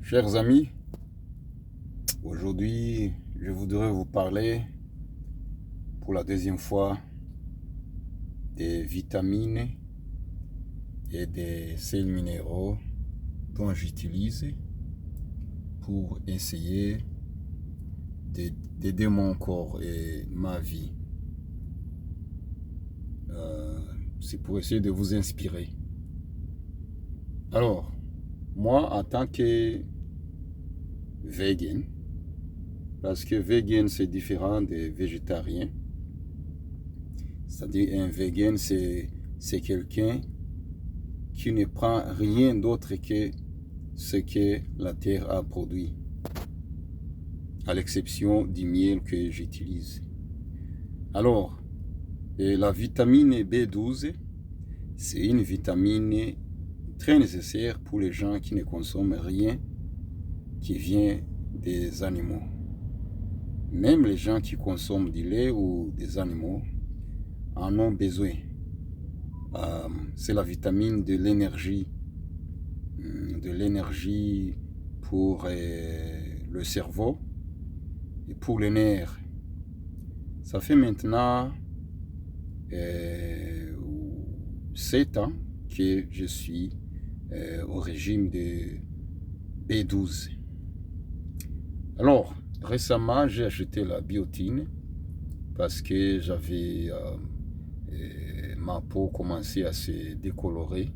Chers amis, aujourd'hui je voudrais vous parler pour la deuxième fois des vitamines et des sels minéraux dont j'utilise pour essayer d'aider mon corps et ma vie. C'est pour essayer de vous inspirer. Alors, moi en tant que vegan, parce que vegan c'est différent des végétariens. C'est-à-dire un vegan c'est quelqu'un qui ne prend rien d'autre que ce que la terre a produit, à l'exception du miel que j'utilise. Alors, la vitamine B12, c'est une vitamine très nécessaire pour les gens qui ne consomment rien qui vient des animaux. Même les gens qui consomment du lait ou des animaux en ont besoin. C'est la vitamine de l'énergie pour le cerveau et pour les nerfs. Ça fait maintenant 7 ans que je suis au régime de B12. Alors, récemment, j'ai acheté la biotine parce que j'avais ma peau commençait à se décolorer.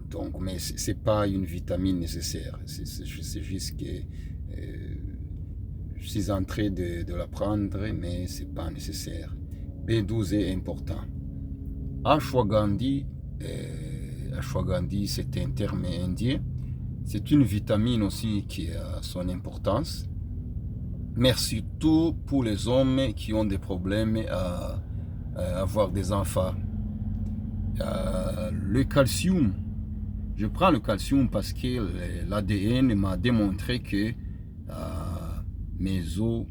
Donc, mais c'est pas une vitamine nécessaire. C'est juste que je suis en train de la prendre, mais c'est pas nécessaire. B12 est important. Ashwagandha, c'est un terme indien. C'est une vitamine aussi qui a son importance, mais surtout pour les hommes qui ont des problèmes à avoir des enfants. Le calcium, je prends le calcium parce que l'ADN m'a démontré que mes os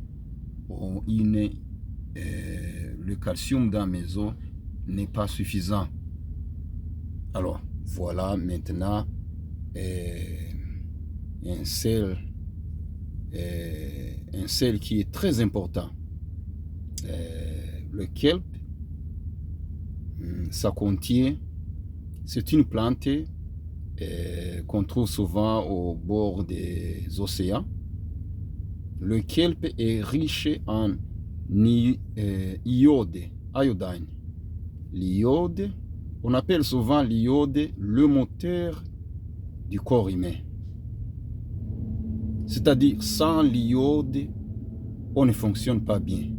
ont le calcium dans mes os n'est pas suffisant. Alors voilà maintenant un sel qui est très important. Le kelp, ça contient, c'est une plante qu'on trouve souvent au bord des océans. Le kelp est riche en iodine. L'iode, on appelle souvent l'iode le moteur du corps humain. C'est-à-dire, sans l'iode, on ne fonctionne pas bien.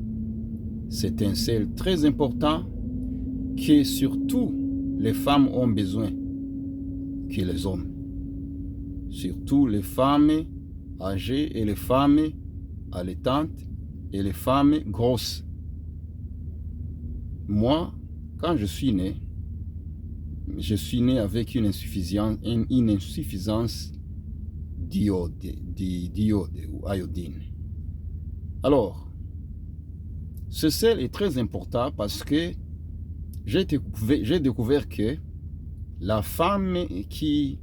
C'est un sel très important que surtout les femmes ont besoin que les hommes. Surtout les femmes âgées et les femmes allaitantes et les femmes grosses. Moi, quand je suis né avec une insuffisance d'iode ou iodine. Alors, ce sel est très important parce que j'ai découvert que la femme qui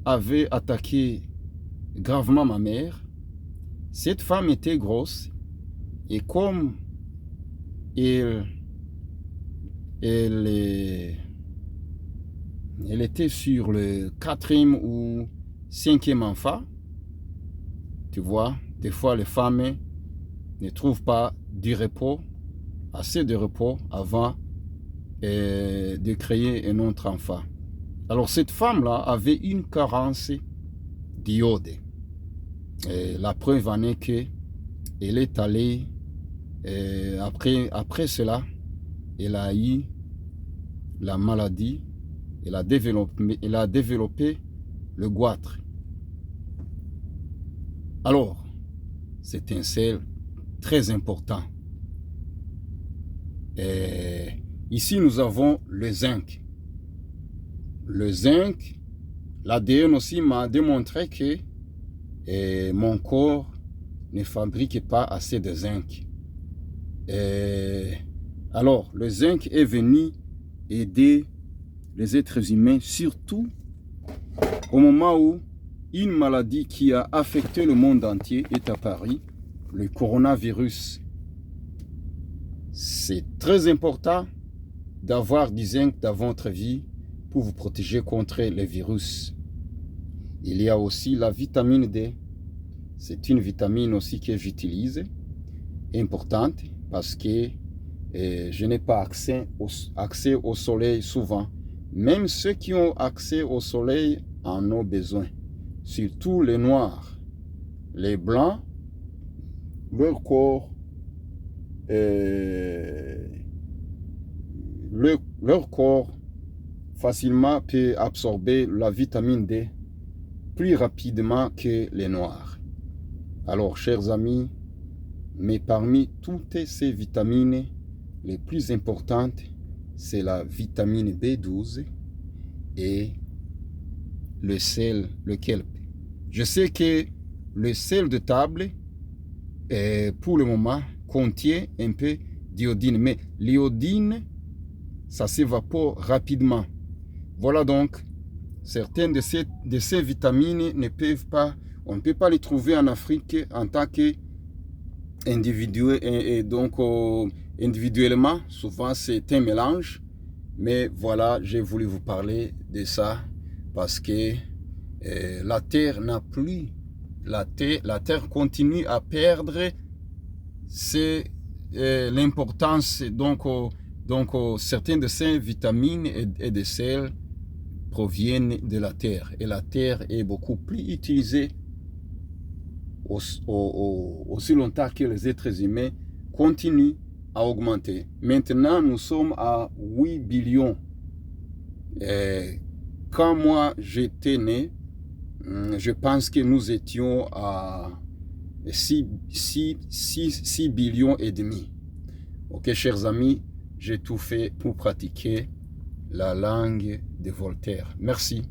avait attaqué gravement ma mère, cette femme était grosse et comme elle était sur le 4e ou 5e enfant. Tu vois, des fois les femmes ne trouvent pas assez de repos avant de créer un autre enfant. Alors cette femme-là avait une carence d'iode. La preuve en est qu'elle est allée, après cela, elle a eu la maladie, elle a développé le goitre. Alors, c'est un sel très important. Ici, nous avons le zinc. Le zinc, l'ADN aussi m'a démontré que mon corps ne fabrique pas assez de zinc. Alors, le zinc est venu aider les êtres humains, surtout Au moment où une maladie qui a affecté le monde entier est apparue, le coronavirus. C'est très important d'avoir du zinc dans votre vie pour vous protéger contre les virus. Il y a aussi la vitamine D. C'est une vitamine aussi que j'utilise, importante, parce que je n'ai pas accès au soleil souvent. Même ceux qui ont accès au soleil en ont besoin. Surtout les noirs. Les blancs, leur corps, leur corps facilement peut absorber la vitamine D plus rapidement que les noirs. Alors, chers amis, mais parmi toutes ces vitamines, les plus importantes, c'est la vitamine B12 et le sel, le kelp. Je sais que le sel de table, pour le moment, contient un peu d'iodine, mais l'iodine, ça s'évapore rapidement. Voilà donc, certaines de ces vitamines ne peuvent pas, on ne peut pas les trouver en Afrique en tant qu'individu, et donc individuellement, souvent c'est un mélange, mais voilà, j'ai voulu vous parler de ça parce que la Terre n'a plus, la Terre continue à perdre l'importance, donc certaines de ces vitamines et de sels proviennent de la Terre, et la Terre est beaucoup plus utilisée aussi longtemps que les êtres humains continuent à augmenter. Maintenant, nous sommes à 8 billions. Quand moi j'étais né, je pense que nous étions à 6 billions et demi. Ok, chers amis, j'ai tout fait pour pratiquer la langue de Voltaire. Merci.